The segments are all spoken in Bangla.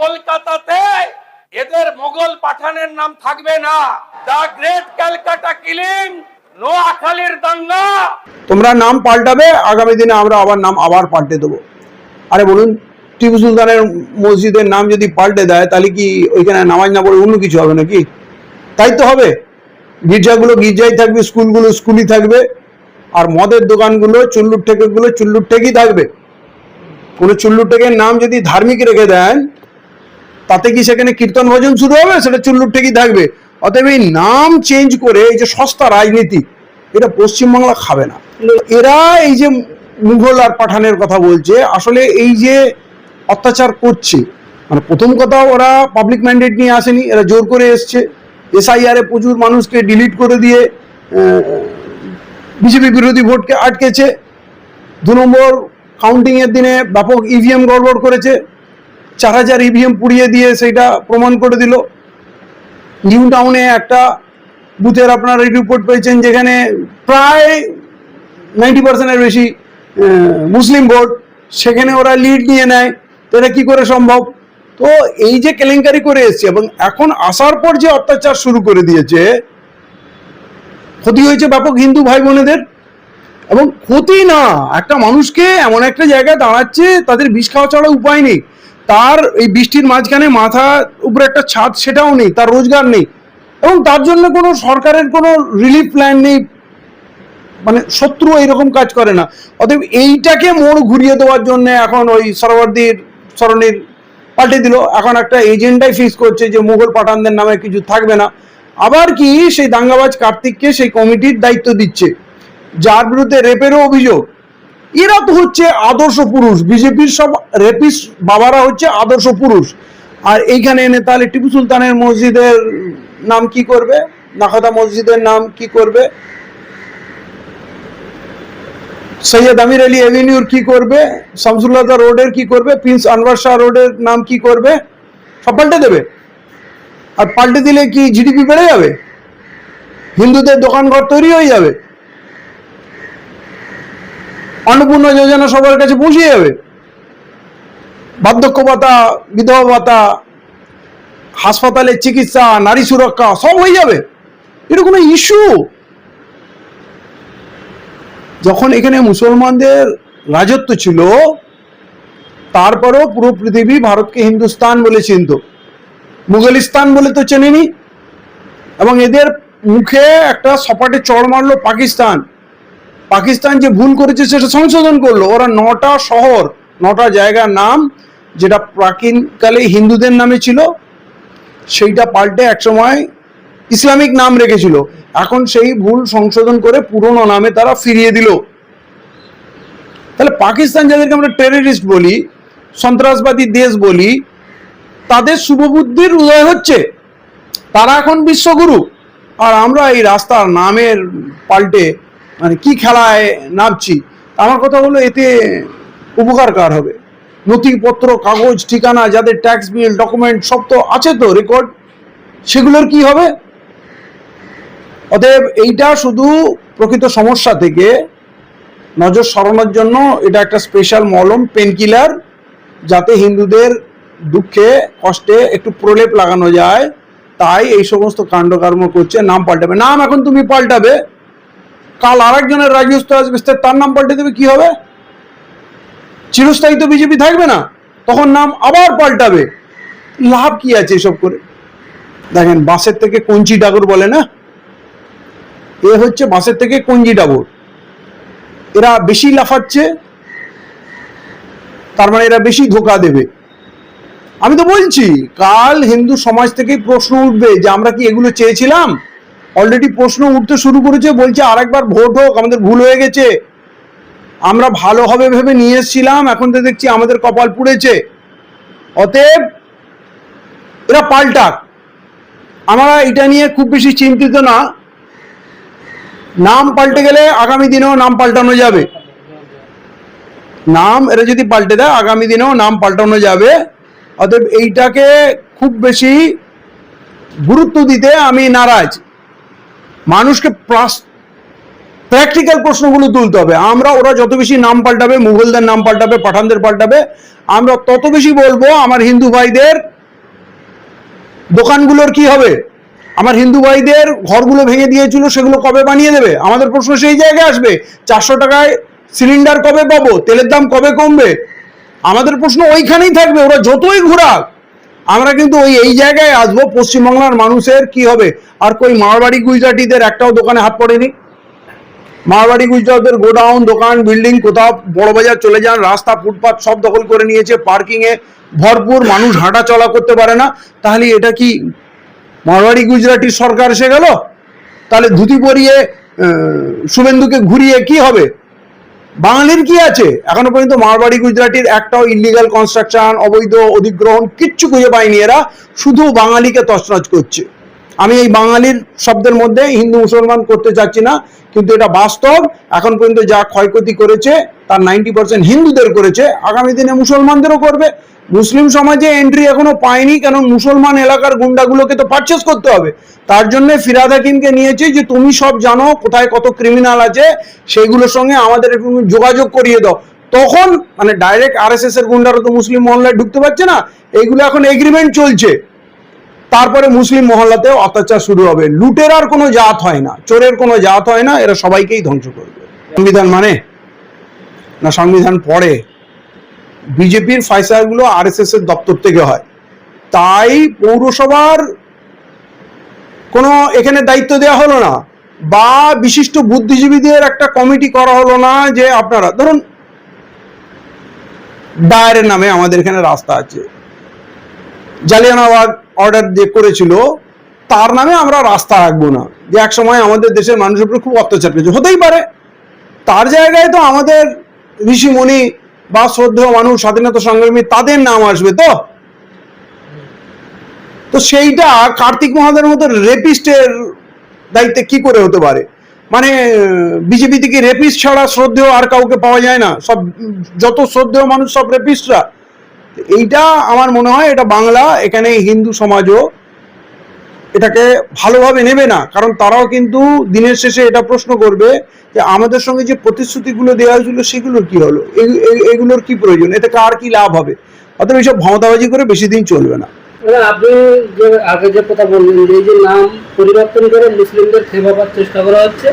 কলকাতাতে এদের মোগল পাঠানের নাম থাকবে না। দ্য গ্রেট ক্যালকাটা কিলিং, নোয়াখালীর দাঙ্গা। তোমরা নাম পাল্টাবে, আগামী দিনে আমরা আবার নাম পাল্টে দেবো। আরে বলুন, টিপু সুলতানের মসজিদের নাম যদি পাল্টে দেয় তাহলে কি ওইখানে নামাজ না পড়ে অন্য কিছু হবে নাকি? তাই তো হবে। গির্জাগুলো গির্জাই থাকবে, স্কুলগুলো স্কুলই থাকবে, আর মদের দোকানগুলো চুল্লুর ঠেকেগুলো চুল্লুর ঠেকই থাকবে। কোনো চুল্লুর ঠেকের নাম যদি ধার্মিক রেখে দেন তাতে কি সেখানে কীর্তন ভজন শুরু হবে? সেটা চুল্লুর ঠেকই থাকবে। অতএব এই নাম চেঞ্জ করে এই যে সস্তা রাজনীতি, এটা পশ্চিমবাংলা খাবে না। এরা এই যে মুঘল আর পাঠানের কথা বলছে, আসলে এই যে অত্যাচার করছে, মানে প্রথম কথা ওরা পাবলিক ম্যান্ডেট নিয়ে আসেনি, এরা জোর করে এসছে। এসআইআর এ প্রচুর মানুষকে ডিলিট করে দিয়ে বিজেপি বিরোধী ভোটকে আটকেছে। 2 নম্বর, কাউন্টিংয়ের দিনে ব্যাপক ইভিএম গড়বড় করেছে, 4000 ইভিএম পুড়িয়ে দিয়ে সেটা প্রমাণ করে দিল। নিউ টাউনে একটা বুথের আপনারা রিপোর্ট পেয়েছেন যেখানে প্রায় 90%-এর বেশি মুসলিম ভোট, সেখানে ওরা লিড নিয়ে নেয়। তো এটা কী করে সম্ভব? তো এই যে কেলেঙ্কারি করে এসছে এবং এখন আসার পর যে অত্যাচার শুরু করে দিয়েছে, ক্ষতি হয়েছে ব্যাপক হিন্দু ভাই বোনেদের। এবং ক্ষতি না, একটা মানুষকে এমন একটা জায়গায় দাঁড়াচ্ছে তাদের বিষ খাওয়া ছাড়া উপায় নেই। তার এই বৃষ্টির মাঝখানে মাথার উপরে একটা ছাদ, সেটাও নেই, তার রোজগার নেই, এবং তার জন্য কোনো সরকারের কোনো রিলিফ প্ল্যান নেই। মানে শত্রু এইরকম কাজ করে না। অতএব এইটাকে মোড় ঘুরিয়ে দেওয়ার জন্য এখন ওই সরোয়ার্দির সরণির পাল্টে দিল। এখন একটা এজেন্ডাই ফিক্স করছে যে মুঘল পাঠানদের নামে কিছু থাকবে না। আবার কি সেই দাঙ্গাবাজ কার্তিককে সেই কমিটির দায়িত্ব দিচ্ছে, যার বিরুদ্ধে রেপেরও অভিযোগ। এরা তো হচ্ছে আদর্শ পুরুষ, বিজেপির সব রেপিস্ট বাবারা হচ্ছে আদর্শ পুরুষ। আর এইখানে এনে তাহলে টিপু সুলতানের মসজিদের নাম কি করবে, নাখাদা মসজিদের নাম কি করবে, সৈয়দ আমির আলী এভিনিউর কি করবে, শামসুল্লাহ রোডের কি করবে, প্রিন্স আনওয়ার শাহ রোডের নাম কি করবে, সব পাল্টে দেবে। আর পাল্টে দিলে কি জিডিপি বেড়ে যাবে? হিন্দুদের দোকানঘর তৈরি হয়ে যাবে, অন্নপূর্ণা যোজনা সবার কাছে পৌঁছে যাবে, বার্ধক্য ভাতা, বিধবা ভাতা, হাসপাতালের চিকিৎসা, নারী সুরক্ষা সব হয়ে যাবে। এটা কোনো ইস্যু? যখন এখানে মুসলমানদের রাজত্ব ছিল, তারপরেও পুরো পৃথিবী ভারতকে হিন্দুস্তান বলে চিনত, মুঘলিস্তান বলে তো চেনেনি। এবং এদের মুখে একটা সপাটে চড় মারলো পাকিস্তান। পাকিস্তান যে ভুল করেছে সেটা সংশোধন করলো। ওরা 9টা শহর, 9টা জায়গার নাম যেটা প্রাচীনকালে হিন্দুদের নামে ছিল, সেইটা পাল্টে একসময় ইসলামিক নাম রেখেছিল। এখন সেই ভুল সংশোধন করে পুরনো নামে তারা ফিরিয়ে দিল। তাহলে পাকিস্তান, যাদেরকে আমরা টেররিস্ট বলি, সন্ত্রাসবাদী দেশ বলি, তাদের শুভবুদ্ধির উদয় হচ্ছে, তারা এখন বিশ্বগুরু। আর আমরা এই রাস্তার নামের পাল্টে মানে কি খেলায় নামছি? আমার কথা হলো, এতে উপকার কার হবে? নথিপত্র, কাগজ, ঠিকানা, যাদের ট্যাক্স বিল, ডকুমেন্ট সব তো আছে, তো রেকর্ড, সেগুলোর কি হবে? অতএব এইটা শুধু প্রকৃত সমস্যা থেকে নজর সরানোর জন্য এটা একটা স্পেশাল মলম, পেনকিলার, যাতে হিন্দুদের দুঃখে কষ্টে একটু প্রলেপ লাগানো যায়। তাই এই সমস্ত কাণ্ডকর্ম করছে। নাম পাল্টাবে, নাম এখন তুমি পাল্টাবে, কাল আরেকজনের রাজত্ব আসবে, তার নাম পাল্টে দেবে, কি হবে? চিরস্থায়ী তো বিজেপি থাকবে না, তখন নাম আবার পাল্টাবে। লাভ কি আছে এসব করে? দেখেন, বাঁশের থেকে কঞ্চি ডাগর বলে না, এ হচ্ছে বাঁশের থেকে কঞ্জি ডাগর। এরা বেশি লাফাচ্ছে, তার মানে এরা বেশি ধোকা দেবে। আমি তো বলছি, কাল হিন্দু সমাজ থেকেই প্রশ্ন উঠবে যে আমরা কি এগুলো চেয়েছিলাম? অলরেডি প্রশ্ন উঠতে শুরু করেছে, বলছে আরেকবার ভোট হোক, আমাদের ভুল হয়ে গেছে, আমরা ভালো হবে ভেবে নিয়ে এসেছিলাম, এখন তো দেখছি আমাদের কপাল পুড়েছে। অতএব এরা পাল্টাক, আমরা এটা নিয়ে খুব বেশি চিন্তিত না। নাম পাল্টে গেলে আগামী দিনেও নাম পাল্টানো যাবে। নাম এরা যদি পাল্টে দেয়, আগামী দিনেও নাম পাল্টানো যাবে। অতএব এইটাকে খুব বেশি গুরুত্ব দিতে আমি নারাজ। মানুষকে প্র্যাকটিক্যাল প্রশ্নগুলো তুলতে হবে। ওরা যত বেশি নাম পাল্টাবে, মুঘলদের নাম পাল্টাবে, পাঠানদের পাল্টাবে, আমরা তত বেশি বলবো আমার হিন্দু ভাইদের দোকানগুলোর কি হবে? আমার হিন্দু ভাইদের ঘরগুলো ভেঙে দিয়েছিল, সেগুলো কবে বানিয়ে দেবে? আমাদের প্রশ্ন সেই জায়গায় আসবে। 400 টাকায় সিলিন্ডার কবে পাবো? তেলের দাম কবে কমবে? আমাদের প্রশ্ন ওইখানেই থাকবে। ওরা যতই ঘোরাক, আমরা কিন্তু এই জায়গায় আসবো, পশ্চিমবাংলার মানুষের কি হবে? আর কই মারবাড়ি গুজরাটিদের একটাও দোকানে হাত পড়েনি। মারবাড়ি গুজরাটদের গোডাউন, দোকান, বিল্ডিং, কোথাও বড় বাজার চলে যান, রাস্তা ফুটপাত সব দখল করে নিয়েছে, পার্কিং এ ভরপুর, মানুষ হাঁটা চলা করতে পারে না। তাহলে এটা কি মারবাড়ি গুজরাটির সরকার এসে গেল? তাহলে ধুতি পরিয়ে শুভেন্দুকে ঘুরিয়ে কি হবে? বাঙালির কি আছে? এখনো পর্যন্ত মারবাড়ি গুজরাটির একটাও ইলিগাল কনস্ট্রাকশন, অবৈধ অধিগ্রহণ কিচ্ছু খুঁজে পায়নি এরা, শুধু বাঙালিকে তছনছ করছে। আমি এই বাঙালির শব্দের মধ্যে হিন্দু মুসলমান করতে চাচ্ছি না, কিন্তু এটা বাস্তব। এখন পর্যন্ত যা ক্ষয়ক্ষতি করেছে তার 90% হিন্দুদের করেছে, আগামী দিনে মুসলমানদেরও করবে। মুসলিম সমাজে এন্ট্রি এখনো পায়নি, কারণ মুসলমান এলাকার গুন্ডাগুলোকে তো পারচেস করতে হবে। তার জন্য ফিরহাদ হাকিমকে নিয়েছে যে তুমি সব জানো কোথায় কত ক্রিমিনাল আছে, সেইগুলোর সঙ্গে আমাদের একটু যোগাযোগ করিয়ে দাও। তখন মানে ডাইরেক্ট আরএসএস এর গুন্ডারা তো মুসলিম মহল্লায় ঢুকতে পারছে না, এইগুলো এখন এগ্রিমেন্ট চলছে। তারপরে মুসলিম মহল্লাতেও অত্যাচার শুরু হবে। লুটের আর কোনো জাত হয় না, চোরের কোনো জাত হয় না, এরা সবাইকেই ধ্বংস করবে। সংবিধান মানে না সংবিধান পড়ে? বিজেপির ফাইসারগুলো আরএসএস এর দপ্তর থেকে হয়, তাই পৌরসভার কোনো এখানে দায়িত্ব দেওয়া হলো না, বা বিশিষ্ট বুদ্ধিজীবীদের একটা কমিটি করা হলো না যে আপনারা ধরুন ডায়ারের নামে আমাদের এখানে রাস্তা আছে, জালিয়ানওয়ালাবাগ অর্ডার যে করেছিল তার নামে আমরা রাস্তা রাখবো না, যে এক সময় আমাদের দেশের মানুষের উপর খুব অত্যাচার করেছে, হতেই পারে। তার জায়গায় তো আমাদের ঋষিমণি বা শ্রদ্ধেয় মানুষ, স্বাধীনতা সংগ্রামী, তাদের নাম আসবে। তো সেইটা কার্তিক মহাদের মতো রেপিস্টের দায়িত্বে কি করে হতে পারে? মানে বিজেপি থেকে রেপিস্ট ছাড়া শ্রদ্ধেয় আর কাউকে পাওয়া যায় না, সব যত শ্রদ্ধেয় মানুষ সব রেপিস্টরা। এইটা আমার মনে হয় এটা বাংলা, এখানে হিন্দু সমাজও এটাকে ভালোভাবে নেবে না, কারণ তারাও কিন্তু দিনের শেষে এটা প্রশ্ন করবে যে আমাদের সঙ্গে যে প্রতিশ্রুতিগুলো দেওয়া হয়েছিল সেগুলোর কি হলো, এগুলোর কি প্রয়োজন, এতে কার কি লাভ হবে? অতএব এইসব ক্ষমতাবাজি করে বেশি দিন চলবে না। আপনি যে আগে যে কথা বললেন যে এই যে নাম পরিবর্তন করে মুসলিমদের খেপাবার চেষ্টা করা হচ্ছে,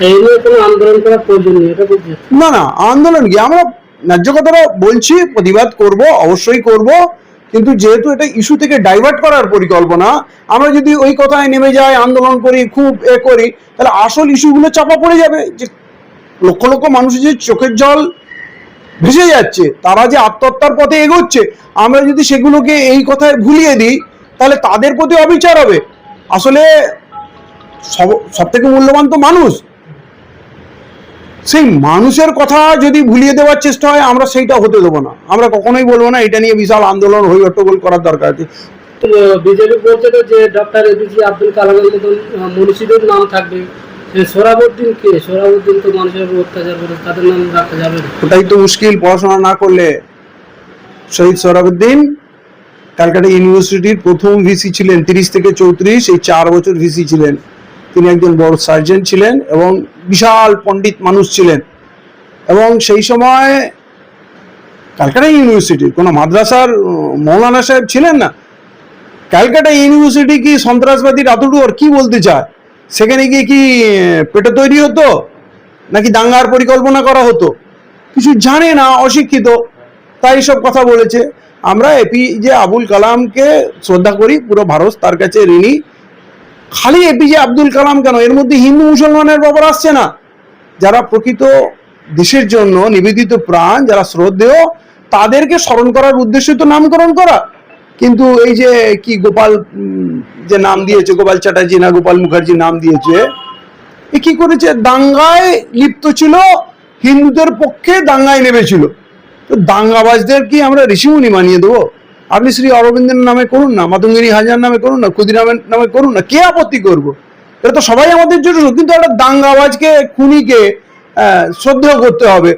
এই নিয়ে কোনো আন্দোলন করার প্রয়োজন নেই, এটা বলছি না। আন্দোলন কি, আমরা ন্যায্য কথাটা বলছি, প্রতিবাদ করব, অবশ্যই করব, কিন্তু যেহেতু এটা ইস্যু থেকে ডাইভার্ট করার পরিকল্পনা, আমরা যদি ওই কথায় নেমে যাই, আন্দোলন করি, খুব করি, তাহলে আসল ইস্যুগুলো চাপা পড়ে যাবে। যে লক্ষ লক্ষ মানুষের যে চোখের জল ভেসে যাচ্ছে, তারা যে আত্মহত্যার পথে এগোচ্ছে, আমরা যদি সেগুলোকে এই কথায় ভুলিয়ে দিই, তাহলে তাদের প্রতি অবিচার হবে। আসলে সব থেকে মূল্যবান তো মানুষ, সেই মানুষের কথা যদি ভুলিয়ে দেওয়ার চেষ্টা হয়, আমরা সেইটা হতে দেবো না। আমরা কখনোই বলবো না এটা নিয়ে বিশাল আন্দোলন হই হট্টগোল করার দরকার আছে। বিজেপি বলছে যে ডক্টর এপিজে আব্দুল কালামের মতন মনীষীদের নাম থাকবে, সোহরাবউদ্দিন কে? সোহরাবউদ্দিন তো মানুষের উপর অত্যাচার করে, তাদের নাম রাখা যাবে না? ওটাই তো মুশকিল, পড়াশোনা না করলে। শহীদ সোহরাবউদ্দিন ক্যালকাটা ইউনিভার্সিটির প্রথম ভিসি ছিলেন, 30 থেকে 34 এই 4 বছর ভিসি ছিলেন। তিনি একজন বড় সার্জন ছিলেন এবং বিশাল পণ্ডিত মানুষ ছিলেন, এবং সেই সময় ক্যালকাটা ইউনিভার্সিটির কোনো মাদ্রাসার মৌলানা সাহেব ছিলেন না। ক্যালকাটা ইউনিভার্সিটি কি সন্ত্রাসবাদীর আতুড়ুয়ার কি বলতে চায়? সেখানে গিয়ে কি পেটে তৈরি হতো, নাকি দাঙ্গার পরিকল্পনা করা হতো? কিছু জানে না, অশিক্ষিত, তাই সব কথা বলেছে। আমরা এপিজে আবুল কালামকে শ্রদ্ধা করি, পুরো ভারত তার কাছে ঋণী। খালি এপিজে আব্দুল কালাম কেন, এর মধ্যে হিন্দু মুসলমানের ব্যাপার আসছে না? যারা প্রকৃত দেশের জন্য নিবেদিত প্রাণ, যারা শ্রদ্ধেয়, তাদেরকে স্মরণ করার উদ্দেশ্যে তো নামকরণ করা। কিন্তু এই যে কি গোপাল যে নাম দিয়েছে, গোপাল চ্যাটার্জি না গোপাল মুখার্জি নাম দিয়েছে, এ কি করেছে? দাঙ্গায় লিপ্ত ছিল, হিন্দুদের পক্ষে দাঙ্গায় নেমেছিল। তো দাঙ্গাবাজদের কি আমরা ঋষিমুনি মানিয়ে দেবো? আপনি শ্রী অরবিন্দের নামে করুন না, মাতঙ্গিনী হাজার নামে করুন না, ক্ষুদিরামের নামে করুন না, কে আপত্তি করবো? এটা তো সবাই আমাদের জন্য, কিন্তু একটা দাঙ্গাবাজকে, খুনিকে শ্রদ্ধেয় করতে হবে।